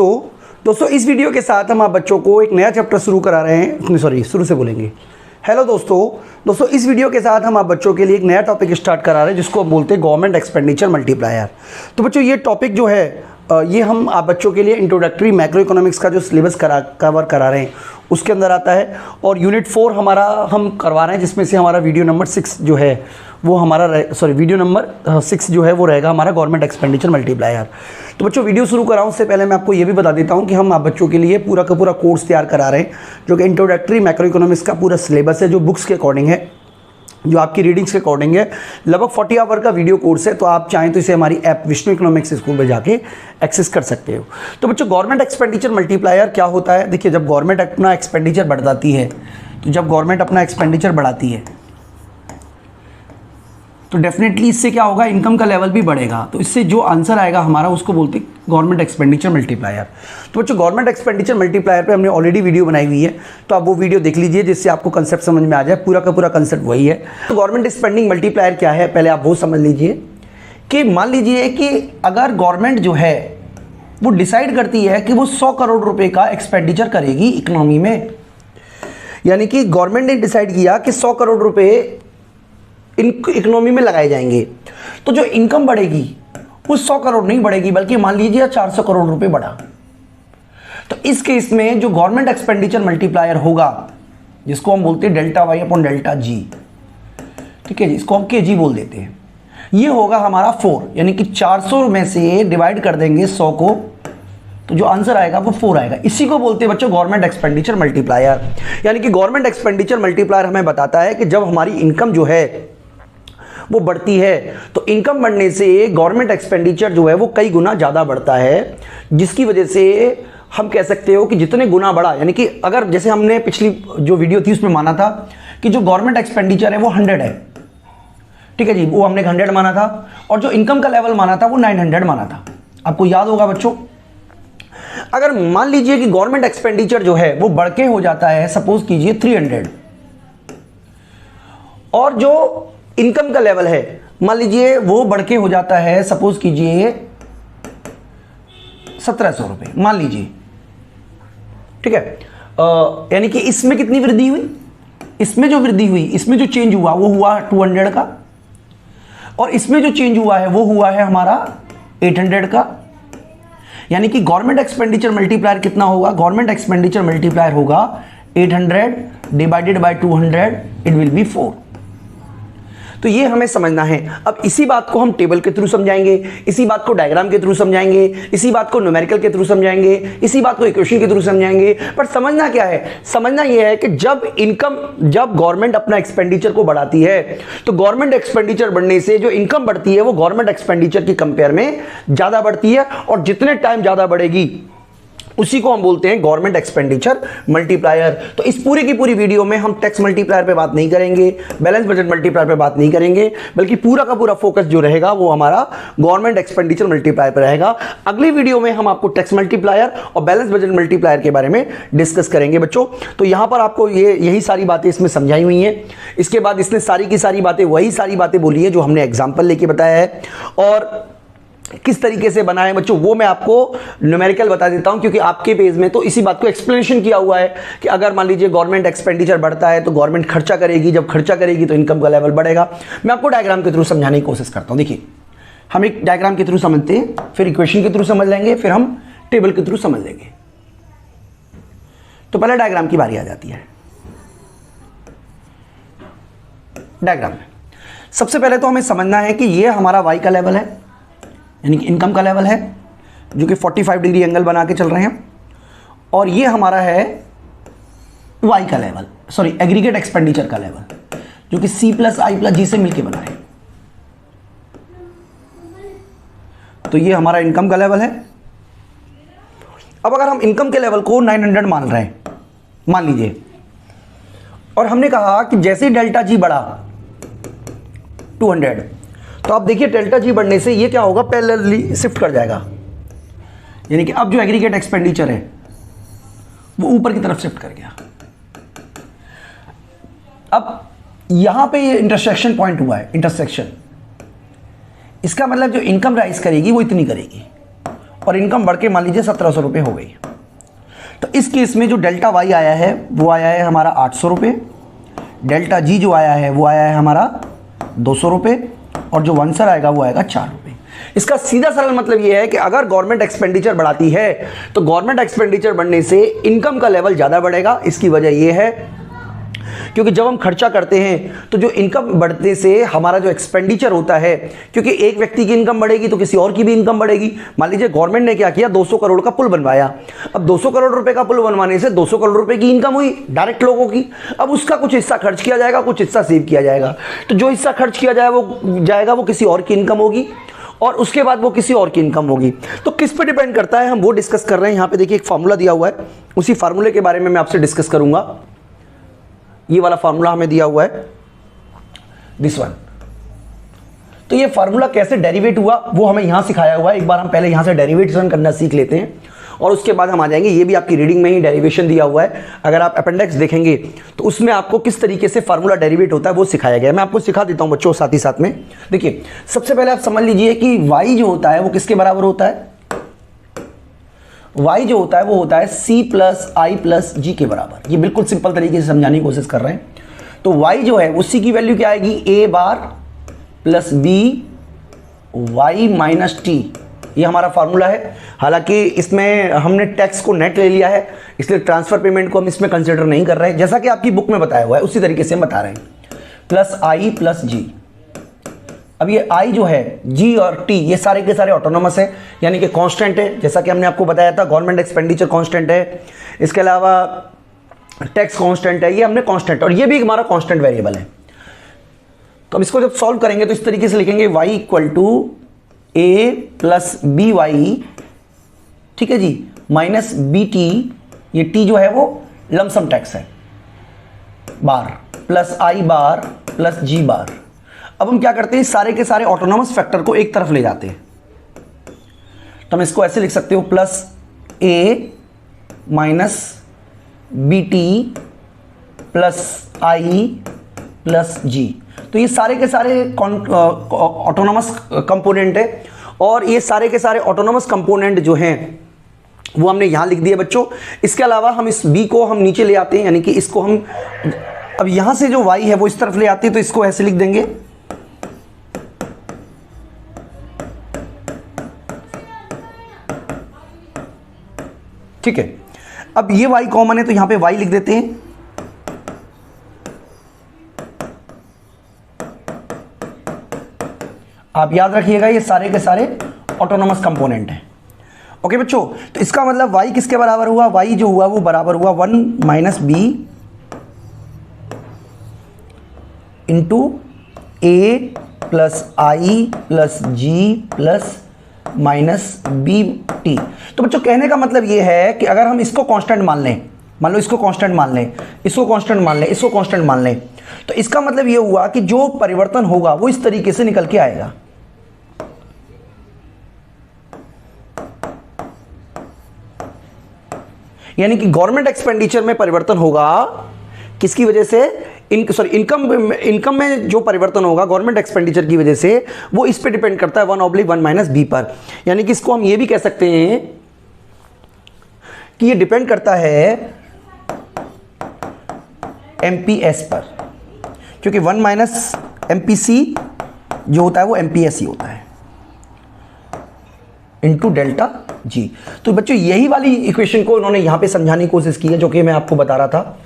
तो दोस्तों इस वीडियो के साथ हम आप बच्चों को एक नया चैप्टर शुरू करा रहे हैं, शुरू से बोलेंगे। हेलो दोस्तों इस वीडियो के साथ हम आप बच्चों के लिए एक नया टॉपिक स्टार्ट करा रहे हैं जिसको हम बोलते हैं गवर्नमेंट एक्सपेंडिचर मल्टीप्लायर। तो बच्चों ये टॉपिक जो है ये हम आप बच्चों के लिए इंट्रोडक्टरी मैक्रो इकोनॉमिक्स का जो सिलेबस कवर करा रहे हैं उसके अंदर आता है, और यूनिट 4 हमारा हम करवा रहे हैं जिसमें से हमारा वीडियो नंबर 6 जो है वो हमारा वीडियो नंबर 6 जो है वो रहेगा हमारा गवर्नमेंट एक्सपेंडिचर मल्टीप्लायर। तो बच्चों वीडियो शुरू कराऊं उससे पहले मैं आपको ये भी बता देता हूं कि हम आप बच्चों के लिए पूरा का पूरा कोर्स तैयार करा रहे हैं जो कि इंट्रोडक्टरी मैक्रो इकोनॉमिक्स का पूरा सिलेबस है, जो बुक्स के अकॉर्डिंग है, जो आपकी रीडिंग्स के अकॉर्डिंग है। लगभग 40 आवर का वीडियो कोर्स है, तो आप चाहें तो इसे हमारी ऐप विष्णु इकोनॉमिक्स स्कूल में जाके एक्सेस कर सकते हो। तो बच्चों गवर्नमेंट एक्सपेंडिचर मल्टीप्लायर क्या होता है? देखिए, जब गवर्नमेंट अपना एक्सपेंडिचर बढ़ाती है तो डेफिनेटली इससे क्या होगा, इनकम का लेवल भी बढ़ेगा। तो इससे जो आंसर आएगा हमारा उसको बोलते हैं गवर्नमेंट एक्सपेंडिचर मल्टीप्लायर। तो बच्चों गवर्नमेंट एक्सपेंडिचर मल्टीप्लायर पे हमने ऑलरेडी वीडियो बनाई हुई है, तो आप वो वीडियो देख लीजिए जिससे आपको कंसेप्ट समझ में आ जाए। पूरा का पूरा कंसेप्ट वही है। तो गवर्नमेंट स्पेंडिंग मल्टीप्लायर क्या है, पहले आप वो समझ लीजिए कि मान लीजिए कि अगर गवर्नमेंट जो है वो डिसाइड करती है कि वो 100 करोड़ रुपये का एक्सपेंडिचर करेगी इकोनॉमी में, यानी कि गवर्नमेंट ने डिसाइड किया कि 100 करोड़ रुपये इकोनॉमी में लगाए जाएंगे, तो जो इनकम बढ़ेगी वो 100 करोड़ नहीं बढ़ेगी बल्कि मान लीजिए 400 करोड़ रुपए बढ़ा। तो इस केस में जो गवर्नमेंट एक्सपेंडिचर मल्टीप्लायर होगा जिसको हम बोलते हैं delta Y upon delta G, ठीक है जी, इसको हम के जी बोल देते हैं, ये होगा हमारा 4, यानी कि 400 में से डिवाइड कर देंगे 100 को, तो जो आंसर आएगा वो 4 आएगा। इसी को बोलते हैं बच्चों गवर्नमेंट एक्सपेंडिचर मल्टीप्लायर। यानी कि गवर्नमेंट एक्सपेंडिचर मल्टीप्लायर हमें बताता है कि जब हमारी इनकम जो है वो बढ़ती है तो इनकम बढ़ने से गवर्नमेंट एक्सपेंडिचर जो है वो कई गुना ज़्यादा बढ़ता है, जिसकी वजह से हम कह सकते हो कि जितने गुना बढ़ा, यानी कि अगर जैसे हमने पिछली जो वीडियो थी उसमें माना था कि जो गवर्नमेंट एक्सपेंडिचर है वो 100 है, ठीक है जी, वो हमने 100 माना था, और जो इनकम का लेवल माना था वो 900 माना था। आपको याद होगा बच्चों। अगर मान लीजिए कि गवर्नमेंट एक्सपेंडिचर जो है वो बढ़ के हो जाता है, सपोज कीजिए 300, और जो इनकम का लेवल है मान लीजिए वो बढ़ के हो जाता है, सपोज कीजिए 1700 रुपये मान लीजिए, ठीक है, यानी कि इसमें कितनी वृद्धि हुई, इसमें जो वृद्धि हुई, इसमें जो चेंज हुआ वो हुआ 200 का, और इसमें जो चेंज हुआ है वो हुआ है हमारा 800 का। यानी कि गवर्नमेंट एक्सपेंडिचर मल्टीप्लायर कितना होगा, गवर्नमेंट एक्सपेंडिचर मल्टीप्लायर होगा 800 divided by 200, it will be 4। तो ये हमें समझना है। अब इसी बात को हम टेबल के थ्रू समझाएंगे, इसी बात को डायग्राम के थ्रू समझाएंगे, इसी बात को न्यूमेरिकल के थ्रू समझाएंगे, इसी बात को इक्वेशन के थ्रू समझाएंगे। पर समझना क्या है, समझना ये है कि जब गवर्नमेंट अपना एक्सपेंडिचर को बढ़ाती है तो गवर्नमेंट एक्सपेंडिचर बढ़ने से जो इनकम बढ़ती है वो गवर्नमेंट एक्सपेंडिचर की कंपेयर में ज्यादा बढ़ती है, और जितने टाइम ज्यादा बढ़ेगी उसी को हम बोलते हैं गवर्नमेंट एक्सपेंडिचर मल्टीप्लायर। तो इस पूरी की पूरी वीडियो में हम टैक्स मल्टीप्लायर पे बात नहीं करेंगे, बैलेंस बजट मल्टीप्लायर पे बात नहीं करेंगे, बल्कि पूरा का पूरा फोकस जो रहेगा वो हमारा गवर्नमेंट एक्सपेंडिचर मल्टीप्लायर पे रहेगा। अगली वीडियो में हम आपको टैक्स मल्टीप्लायर और बैलेंस बजट मल्टीप्लायर के बारे में डिस्कस करेंगे बच्चों। तो यहां पर आपको यही सारी बातें इसमें समझाई हुई हैं। इसके बाद इसने सारी की सारी बातें वही सारी बातें बोली है जो हमने एग्जाम्पल लेके बताया है, और किस तरीके से बनाए बच्चों वो मैं आपको न्यूमेरिकल बता देता हूं, क्योंकि आपके पेज में तो इसी बात को एक्सप्लेनेशन किया हुआ है कि अगर मान लीजिए गवर्नमेंट एक्सपेंडिचर बढ़ता है तो गवर्नमेंट खर्चा करेगी, जब खर्चा करेगी तो इनकम का लेवल बढ़ेगा। मैं आपको डायग्राम के थ्रू समझाने की कोशिश करता हूं। देखिए, हम एक डायग्राम के थ्रू समझते हैं, फिर इक्वेशन के थ्रू समझ लेंगे, फिर हम टेबल के थ्रू समझ लेंगे। तो पहले डायग्राम की बारी आ जाती है। डायग्राम में सबसे पहले तो हमें समझना है कि ये हमारा वाई का लेवल है, यानी कि इनकम का लेवल है जो कि 45 डिग्री एंगल बना के चल रहे हैं, और ये हमारा है वाई का लेवल, सॉरी एग्रीगेट एक्सपेंडिचर का लेवल जो कि C plus I plus G से मिलकर बना है। तो ये हमारा इनकम का लेवल है। अब अगर हम इनकम के लेवल को 900 मान रहे हैं मान लीजिए, और हमने कहा कि जैसे ही डेल्टा G बढ़ा 200, तो आप देखिए डेल्टा जी बढ़ने से ये क्या होगा, पैरेलली शिफ्ट कर जाएगा, यानी कि अब जो एग्रीगेट एक्सपेंडिचर है वो ऊपर की तरफ शिफ्ट कर गया। अब यहां पे ये इंटरसेक्शन पॉइंट हुआ है, इंटरसेक्शन, इसका मतलब जो इनकम राइज करेगी वो इतनी करेगी, और इनकम बढ़ के मान लीजिए 1700 रुपये हो गई। तो इस केस में जो डेल्टा वाई आया है वो आया है हमारा 800 रुपये, डेल्टा जी जो आया है वो आया है हमारा 200 रुपये, और जो आंसर आएगा वो आएगा 4 रुपये। इसका सीधा सरल मतलब ये है कि अगर गवर्नमेंट एक्सपेंडिचर बढ़ाती है तो गवर्नमेंट एक्सपेंडिचर बढ़ने से इनकम का लेवल ज़्यादा बढ़ेगा। इसकी वजह ये है क्योंकि जब हम खर्चा करते हैं तो जो इनकम बढ़ने से हमारा जो एक्सपेंडिचर होता है, क्योंकि एक व्यक्ति की इनकम बढ़ेगी तो किसी और की भी इनकम बढ़ेगी। मान लीजिए गवर्नमेंट ने क्या किया, 200 करोड़ का पुल बनवाया। अब 200 करोड़ रुपए का पुल बनवाने से 200 करोड़ रुपए की इनकम हुई डायरेक्ट लोगों की। अब उसका कुछ हिस्सा खर्च किया जाएगा, कुछ हिस्सा सेव किया जाएगा। तो जो हिस्सा खर्च किया जाएगा वो किसी और की इनकम होगी, और उसके बाद वो किसी और की इनकम होगी। तो किस पे डिपेंड करता है हम वो डिस्कस कर रहे हैं। यहाँ पे देखिए एक फार्मूला दिया हुआ है, उसी फार्मूले के बारे में मैं आपसे डिस्कस करूंगा। ये वाला फार्मूला हमें दिया हुआ है, दिस वन। तो ये फार्मूला कैसे डेरिवेट हुआ वो हमें यहां सिखाया हुआ है। एक बार हम पहले यहां से डेरिवेशन करना सीख लेते हैं और उसके बाद हम आ जाएंगे। ये भी आपकी रीडिंग में ही डेरिवेशन दिया हुआ है। अगर आप अपेंडिक्स देखेंगे तो उसमें आपको किस तरीके से फार्मूला डेरिवेट होता है वो सिखाया गया है। मैं आपको सिखा देता हूं बच्चों साथ ही साथ में। देखिए सबसे पहले आप समझ लीजिए कि y जो होता है वो किसके बराबर होता है। y जो होता है वो होता है c प्लस आई प्लस जी के बराबर। ये बिल्कुल सिंपल तरीके से समझाने की कोशिश कर रहे हैं। तो y जो है उसी की वैल्यू क्या आएगी, a bar plus B Y minus T. ये हमारा फार्मूला है। हालांकि इसमें हमने टैक्स को नेट ले लिया है, इसलिए ट्रांसफर पेमेंट को हम इसमें कंसिडर नहीं कर रहे हैं। जैसा कि आपकी बुक में बताया हुआ है उसी तरीके से हम बता रहे हैं, प्लस आई प्लस जी। अब ये आई जो है, जी और टी ये सारे के सारे ऑटोनोमस है, यानी कि कांस्टेंट है। जैसा कि हमने आपको बताया था गवर्नमेंट एक्सपेंडिचर कांस्टेंट है, इसके अलावा टैक्स कांस्टेंट है, ये हमने कांस्टेंट, और ये भी हमारा कांस्टेंट वेरिएबल है। तो अब इसको जब सॉल्व करेंगे तो इस तरीके से लिखेंगे y equal to A plus B Y, ठीक है जी, माइनस बी टी। ये टी जो है वो लमसम टैक्स है, बार प्लस आई बार प्लस जी बार। अब हम क्या करते हैं, सारे के सारे ऑटोनोमस फैक्टर को एक तरफ ले जाते हैं। तो हम इसको ऐसे लिख सकते हो, प्लस ए माइनस बी टी प्लस आई प्लस जी। तो ये सारे के सारे ऑटोनोमस कंपोनेंट है, और ये सारे के सारे ऑटोनोमस कंपोनेंट जो हैं वो हमने यहां लिख दिए बच्चों। इसके अलावा हम इस b को हम नीचे ले आते हैं, यानी कि इसको हम अब यहां से जो y है वो इस तरफ ले आते हैं, तो इसको ऐसे लिख देंगे, ठीक है। अब ये y कॉमन है तो यहां पे y लिख देते हैं। आप याद रखिएगा ये सारे के सारे ऑटोनोमस कंपोनेंट हैं। ओके बच्चों, तो इसका मतलब y किसके बराबर हुआ, y जो हुआ वो बराबर हुआ 1 माइनस बी इंटू ए प्लस आई प्लस जी प्लस माइनस बी टी। तो बच्चों कहने का मतलब ये है कि अगर हम इसको कांस्टेंट मान लें, मान लो इसको कांस्टेंट मान लें, इसको कांस्टेंट मान लें, इसको कांस्टेंट मान लें, तो इसका मतलब ये हुआ कि जो परिवर्तन होगा वो इस तरीके से निकल के आएगा। यानी कि गवर्नमेंट एक्सपेंडिचर में परिवर्तन होगा किसकी वजह से, इनकम में जो परिवर्तन होगा गवर्नमेंट एक्सपेंडिचर की वजह से, वो इस पे डिपेंड करता है 1/1 माइनस बी पर। यानी कि इसको हम ये भी कह सकते हैं कि ये डिपेंड करता है एमपीएस पर, क्योंकि 1 माइनस एमपीसी जो होता है वो एमपीएस ही होता है इंटू डेल्टा जी। तो बच्चों यही वाली इक्वेशन को इन्होंने यहां पे समझाने की कोशिश की है, जो कि मैं आपको बता रहा था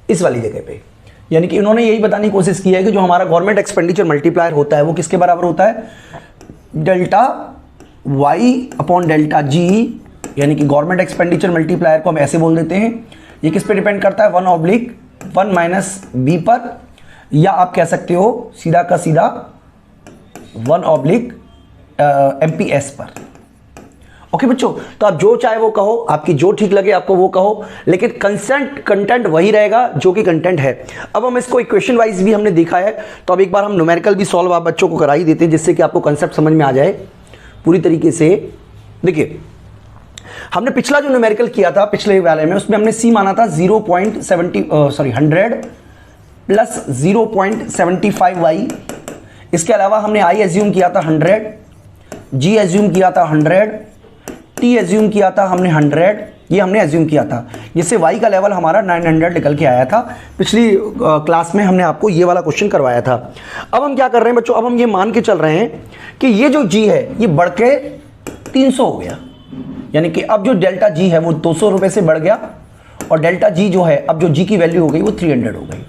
इस वाली जगह पे। यानी कि इन्होंने यही बताने की कोशिश की है कि जो हमारा गवर्नमेंट एक्सपेंडिचर मल्टीप्लायर होता है वो किसके बराबर होता है, delta Y upon delta G. यानी कि गवर्नमेंट एक्सपेंडिचर मल्टीप्लायर को हम ऐसे बोल देते हैं, ये किस पे डिपेंड करता है, 1/1 माइनस बी पर, या आप कह सकते हो सीधा का सीधा 1/ एमपीएस पर। ओके बच्चों, तो आप जो चाहे वो कहो, आपकी जो ठीक लगे आपको वो कहो, लेकिन कंटेंट वही रहेगा जो कि कंटेंट है। अब हम इसको इक्वेशन वाइज भी हमने देखा है, तो अब एक बार हम न्यूमेरिकल भी सॉल्व आप बच्चों को करा ही देते हैं, जिससे कि आपको कंसेप्ट समझ में आ जाए पूरी तरीके से। देखिए हमने पिछला जो न्यूमेरिकल किया था पिछले वाले में, उसमें हमने सी माना था 100 प्लस 0.75y। इसके अलावा हमने आई एज्यूम किया था 100, जी एज्यूम किया था 100, टी एज्यूम किया था हमने 100, ये हमने एज्यूम किया था, जिससे y का लेवल हमारा 900 निकल के आया था। पिछली क्लास में हमने आपको ये वाला क्वेश्चन करवाया था। अब हम क्या कर रहे हैं बच्चों, अब हम ये मान के चल रहे हैं कि ये जो g है ये बढ़ के 300 हो गया, यानी कि अब जो डेल्टा g है वो 200 रुपये से बढ़ गया, और डेल्टा g जो है अब जो g की वैल्यू हो गई वो 300 हो गई।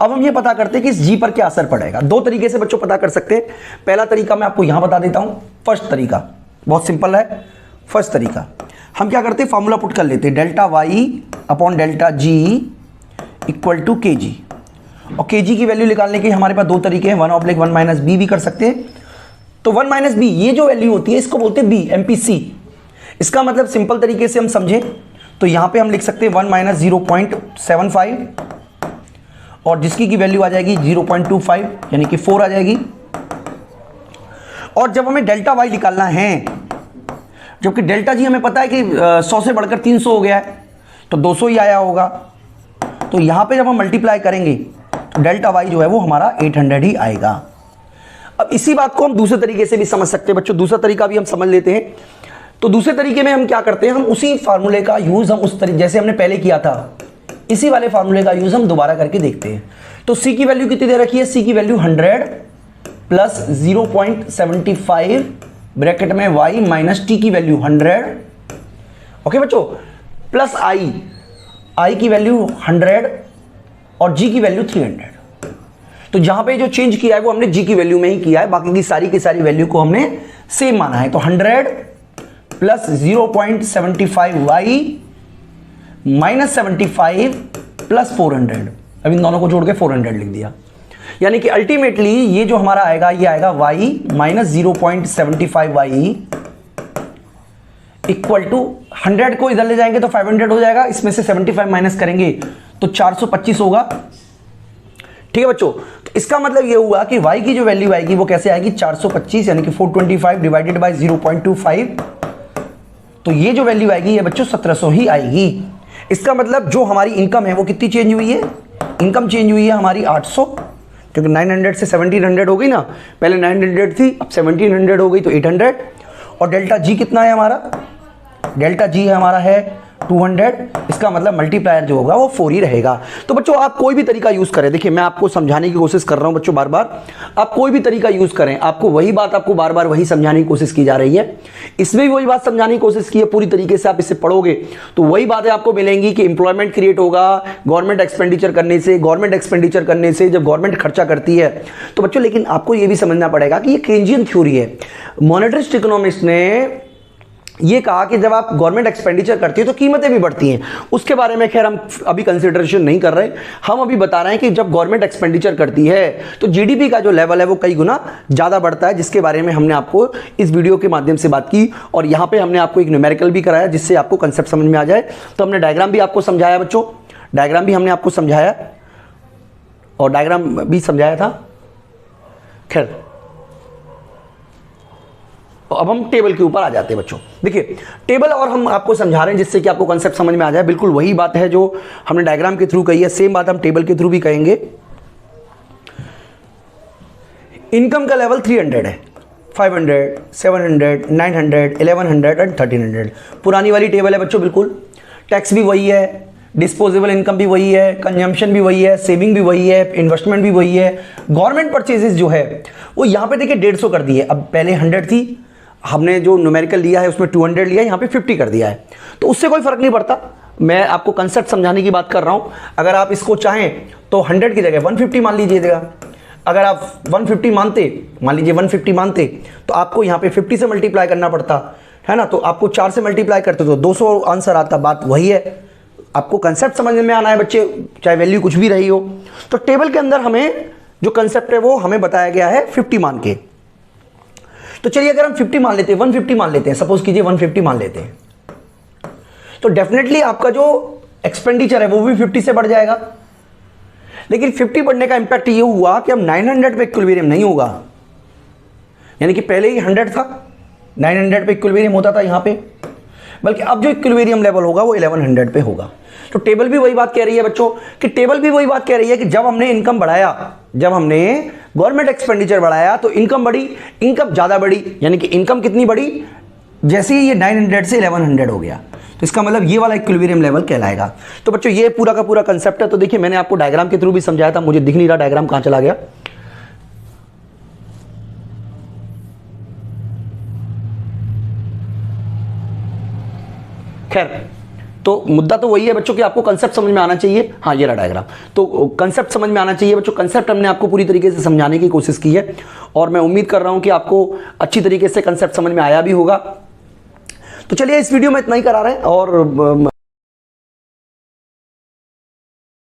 अब हम ये पता करते हैं कि इस g पर क्या असर पड़ेगा। दो तरीके से बच्चों पता कर सकते हैं। पहला तरीका मैं आपको यहां बता देता हूं, फर्स्ट तरीका बहुत सिंपल है। फर्स्ट तरीका हम क्या करते हैं, फॉर्मूला पुट कर लेते हैं, delta y upon delta g equal to K G. और के जी की वैल्यू निकालने के हमारे पास दो तरीके हैं, 1/1 माइनस बी भी कर सकते हैं। तो 1 माइनस बी ये जो वैल्यू होती है इसको बोलते हैं बी, MPC। इसका मतलब सिंपल तरीके से हम समझें तो यहां पे हम लिख सकते हैं 1 माइनस 0.75, और जिसकी की वैल्यू आ जाएगी 0.25 यानी कि 4 आ जाएगी। और जब हमें डेल्टा y निकालना है, जबकि डेल्टा जी हमें पता है कि 100 से बढ़कर 300 हो गया है, तो 200 ही आया होगा, तो यहां पे जब हम मल्टीप्लाई करेंगे तो डेल्टा y जो है वो हमारा 800 ही आएगा। अब इसी बात को हम दूसरे तरीके से भी समझ सकते हैं बच्चों, दूसरा तरीका भी हम समझ लेते हैं। तो दूसरे तरीके में हम क्या करते हैं, हम उसी फार्मूले का यूज हम उस तरीके जैसे हमने पहले किया था, इसी वाले फार्मूले का यूज हम दोबारा करके देखते हैं। तो c की वैल्यू कितनी दे रखी है, c की वैल्यू 100 प्लस 0.75 ब्रैकेट में y माइनस टी की वैल्यू 100, ओके बच्चों, प्लस i की वैल्यू 100 और g की वैल्यू 300। तो जहां पे जो चेंज किया है वो हमने g की वैल्यू में ही किया है, बाकी की सारी वैल्यू को हमने सेम माना है। तो 100 प्लस 0.75y माइनस 75 प्लस 400, अब इन दोनों को जोड़ के 400 लिख दिया, यानी कि अल्टीमेटली ये जो हमारा आएगा ये आएगा y minus 0.75y equal to 100 को इधर ले जाएंगे तो 500 हो जाएगा, इसमें से 75 माइनस करेंगे तो 425 होगा। ठीक है बच्चों, तो इसका मतलब ये हुआ कि y की जो वैल्यू आएगी वो कैसे आएगी, 425 यानी कि 425 डिवाइडेड बाय 0.25, तो ये जो वैल्यू आएगी ये बच्चों 1700 ही आएगी। इसका मतलब जो हमारी इनकम है वो कितनी चेंज हुई है, इनकम चेंज हुई है हमारी 800, क्योंकि 900 से 1700 हो गई ना, पहले 900 थी अब 1700 हो गई तो 800। और डेल्टा जी कितना है हमारा, डेल्टा जी है हमारा है 200, इसका मतलब मल्टीप्लायर जो होगा वो 4 ही रहेगा। तो बच्चों आप कोई भी तरीका यूज करें, देखिए मैं आपको समझाने की कोशिश कर रहा हूं बच्चों, बार बार आप कोई भी तरीका यूज करें, आपको वही बात आपको बार बार वही समझाने की कोशिश की जा रही है। इसमें भी वही बात समझाने की कोशिश की है, पूरी तरीके से आप इसे पढ़ोगे तो वही बातें आपको मिलेंगी कि इंप्लॉयमेंट क्रिएट होगा गवर्नमेंट एक्सपेंडिचर करने से, गवर्नमेंट एक्सपेंडिचर करने से, जब गवर्नमेंट खर्चा करती है तो बच्चों। लेकिन आपको यह भी समझना पड़ेगा कि ये केंजियन थ्योरी है। मॉनेटरिस्ट इकोनॉमिस्ट ने ये कहा कि जब आप गवर्नमेंट एक्सपेंडिचर करती है तो कीमतें भी बढ़ती हैं, उसके बारे में खैर हम अभी कंसिडरेशन नहीं कर रहे। हम अभी बता रहे हैं कि जब गवर्नमेंट एक्सपेंडिचर करती है तो जीडीपी का जो लेवल है वो कई गुना ज़्यादा बढ़ता है, जिसके बारे में हमने आपको इस वीडियो के माध्यम से बात की। और यहाँ पे हमने आपको एक न्यूमेरिकल भी कराया जिससे आपको कंसेप्ट समझ में आ जाए। तो हमने डायग्राम भी आपको समझाया बच्चों, डायग्राम भी हमने आपको समझाया और डायग्राम भी समझाया था। खैर अब हम टेबल के ऊपर आ जाते हैं बच्चों। देखिए टेबल और हम आपको समझा रहे हैं जिससे कि आपको कांसेप्ट समझ में आ जाए। बिल्कुल वही बात है जो हमने डायग्राम के थ्रू कही है, सेम बात हम टेबल के थ्रू भी कहेंगे। इनकम का लेवल 300 है, 500, 700, 900, 1100 एंड 1300 पुरानी वाली टेबल है बच्चों। बिल्कुल टैक्स भी वही है, डिस्पोजेबल इनकम भी वही है, कंजम्पशन भी वही है, सेविंग भी वही है, इन्वेस्टमेंट भी वही है। गवर्नमेंट परचेजेस जो है वो यहाँ पे देखिए 150 कर दी है, अब पहले 100 थी, हमने जो न्यूमेरिकल लिया है उसमें 200 लिया है, यहाँ पे 50 कर दिया है, तो उससे कोई फर्क नहीं पड़ता। मैं आपको कंसेप्ट समझाने की बात कर रहा हूँ। अगर आप इसको चाहें तो 100 की जगह 150 मान लीजिएगा। अगर आप 150 मानते, मान लीजिए 150 मानते, तो आपको यहाँ पे 50 से मल्टीप्लाई करना पड़ता है ना, तो आपको 4 से मल्टीप्लाई करते तो 200 आंसर आता। बात वही है, आपको कंसेप्ट समझ में आना है बच्चे, चाहे वैल्यू कुछ भी रही हो। तो टेबल के अंदर हमें जो कंसेप्ट है वो हमें बताया गया है 50 मान के। तो चलिए अगर हम 50 मान लेते हैं, 150 मान लेते हैं, सपोज कीजिए 150 मान लेते हैं, तो डेफिनेटली आपका जो एक्सपेंडिचर है वो भी 50 से बढ़ जाएगा। लेकिन 50 बढ़ने का इंपैक्ट ये हुआ कि अब 900 पे इक्विलिब्रियम नहीं होगा, यानी कि पहले ही 100 था, 900 पे इक्विलिब्रियम होता था यहाँ पे, बल्कि अब जो इक्विलिब्रियम लेवल होगा वो 1100 पे होगा। तो टेबल भी वही बात कह रही है बच्चों कि टेबल भी वही बात कह रही है कि जब हमने इनकम बढ़ाया, जब हमने गवर्नमेंट एक्सपेंडिचर बढ़ाया तो इनकम बढ़ी, इनकम ज्यादा बढ़ी, यानी कि इनकम कितनी बढ़ी, जैसे ही ये 900 से 1100 हो गया तो इसका मतलब ये वाला इक्विलिब्रियम लेवल कहलाएगा। तो बच्चों ये पूरा का पूरा कंसेप्ट है। तो देखिए मैंने आपको डायग्राम के थ्रू भी समझाया था, मुझे दिख नहीं रहा डायग्राम कहां चला गया। खैर तो मुद्दा तो वही है बच्चों कि आपको कंसेप्ट समझ में आना चाहिए। हाँ ये रहा डायग्राम, तो कंसेप्ट समझ में आना चाहिए बच्चों। कंसेप्ट हमने आपको पूरी तरीके से समझाने की कोशिश की है और मैं उम्मीद कर रहा हूं कि आपको अच्छी तरीके से कंसेप्ट समझ में आया भी होगा। तो चलिए इस वीडियो में इतना ही करा रहे हैं और